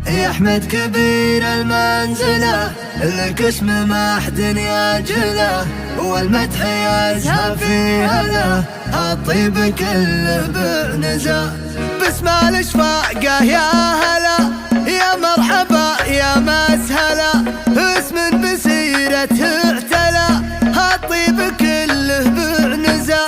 يا أحمد كبير المنزلة، لك اسم ما حد يجله، والمدح يزهى في هلا، الطيب كله بعنزة. باسم الاشفاقه يا هلا، يا مرحبا يا مسهلا، اسم بسيرته اعتلى، الطيب كله بعنزة.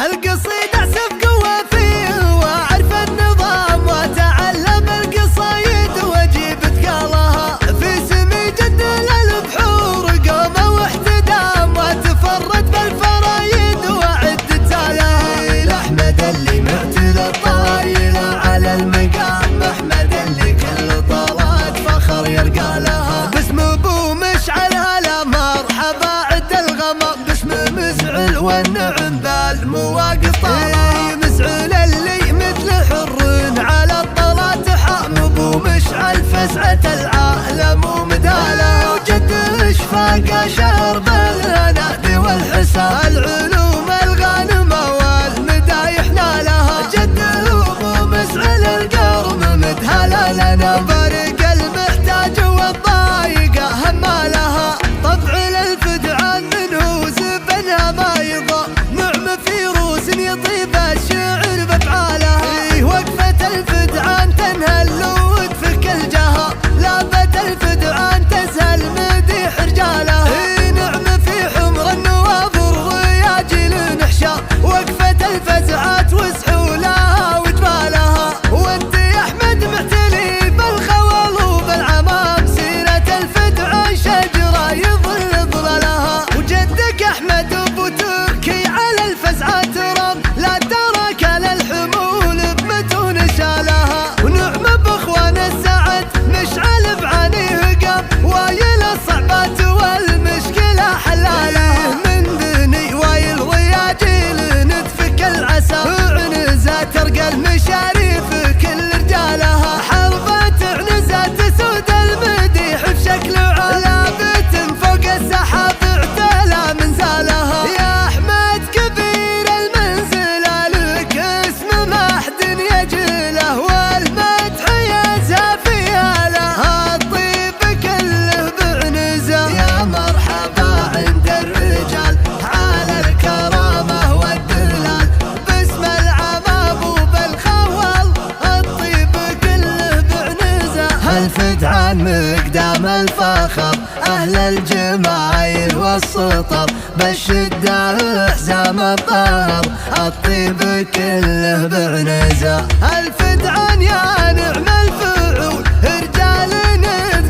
القصيد احسب قوة فيه واعرف النظام، واتعلم القصايد واجيب اتقالها، في سمي جدل البحور قومه واحتدام، وتفرد بالفرايد واعد تالها. الاحمد اللي معتل الطايله على المقام، احمد اللي كل طلعت فخر يرقى لها، باسم ابو مشعل هلا مرحبا عد الغمر، باسم مزعل والنعم بالمواقف طالع، مسعل اللي مثل حر على الطلات حام، ابو مشعل فزعة العالم ومداله، وجد اشفاق شهر بالنادي والحساب، العلوم الغانمه والمدايح نالها، جد ابو مسعل القرم مدهله لنا، فرق المحتاج والضايقه همالها، طبع للفدعان منه زبنها ما يضاء، نعم فيروس يطيب الشعر بافعالها، وقفة الفدعان تنهل وتفك الجها، لابة الفدعان تسهل مديح رجالها، نعم في حمر النواظر رياجل نحشا، وقفة الفزعات وسحولها وجبالها، وانت يا احمد معتلي بالخوال وبالعمام، سيرة الفدعان شجرة يظل ظلالها، وجدك احمد ابو تركي على الفزعات رام، لا ترك للحمول بمتون شالها، ونعم باخوان السعد مشعل بعانيه قام، وايل الصعبات والمشكلة حلالها، من بني وايل رياجيل نتفك العسى، عنزة ترقى المشاريف كل رجالها، حربة عنزة تسود المديح بشكل علابة فوق السحاب اعتلى منزالها، يا احمد كبير المنزلة، لك اسم ما حد يجله، والمدح يزهى في هلا، الطيب كله بعنزة. يا مرحبا عند الرجال على الكرامة والدلال، باسم العمام وبالخوال، الطيب كله بعنزة. الفدعان مقدام الفخر، اهل الجمايل والسطر، بالشدة حزام الطهر، الطيب كله بعنزة. الفدعان يا نعم الفعول، رجال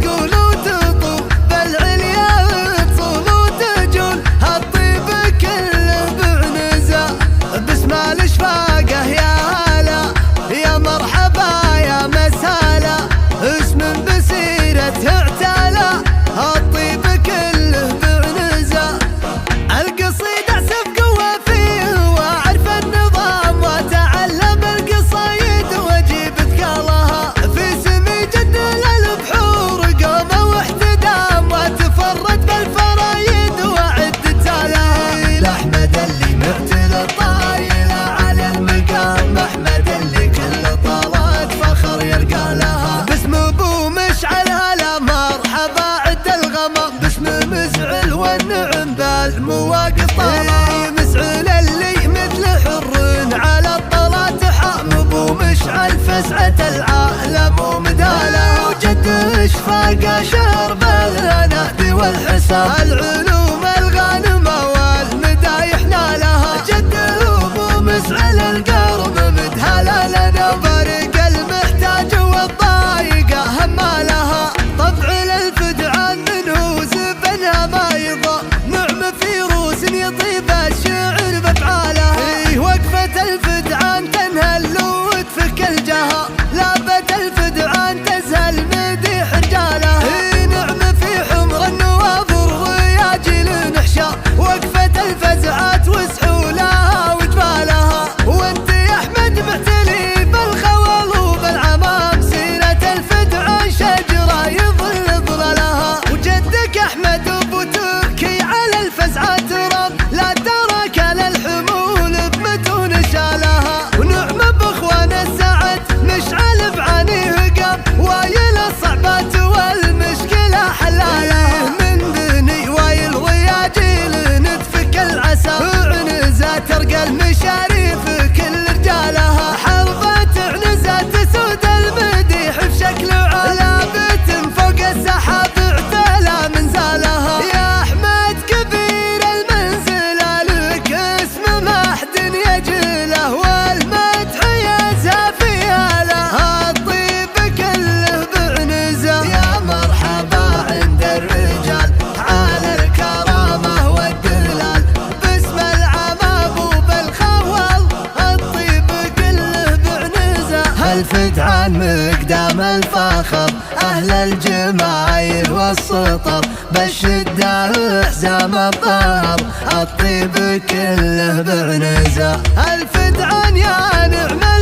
تقول وتطول، بالعليا تصول وتجول، الطيب كله بعنزة. باسم الاشفاقه يا هلا، يا مرحبا يا مسهلا، اسم بسيرته اعتلى، الطيب كله بعنزة. القصيد احسب قوة فيه واعرف النظام، واتعلم القصايد واجيب اتقالها، في سمي جدل البحور قومه واحتدام، وتفرد بالفرايد واعد تالها. الاحمد اللي معتل الطايله على المقام، احمد اللي كل طلعت فخر يرقى لها، باسم ابو مشعل هلا مرحبا عد الغمر، باسم مزعل والنعم بالمواقف طالع، مسعل اللي مثل حر على الطلات حام، ابو مشعل فزعة العالم ومداله، وجد اشفاق شهر بالنادي والحساب، العلوم الغانمه والمدايح نالها، جد ابو مسعل القرم مدهله لنا، فرق المحتاج والضايقه همالها، طبع للفدعان منه زبنها ما يضاء، نعم فيروس يطيب الشعر بافعالها، وقفة الفدعان تنهل وتفك الجها، لابة الفدعان تسهل مديح رجالها، نعم في حمر النواظر رياجل الفتعان مقدام الفخر، أهل الجمايل والسطر، بالشدة حزام الظهر، الطيب كله برنزة. الفتعان يا نعمة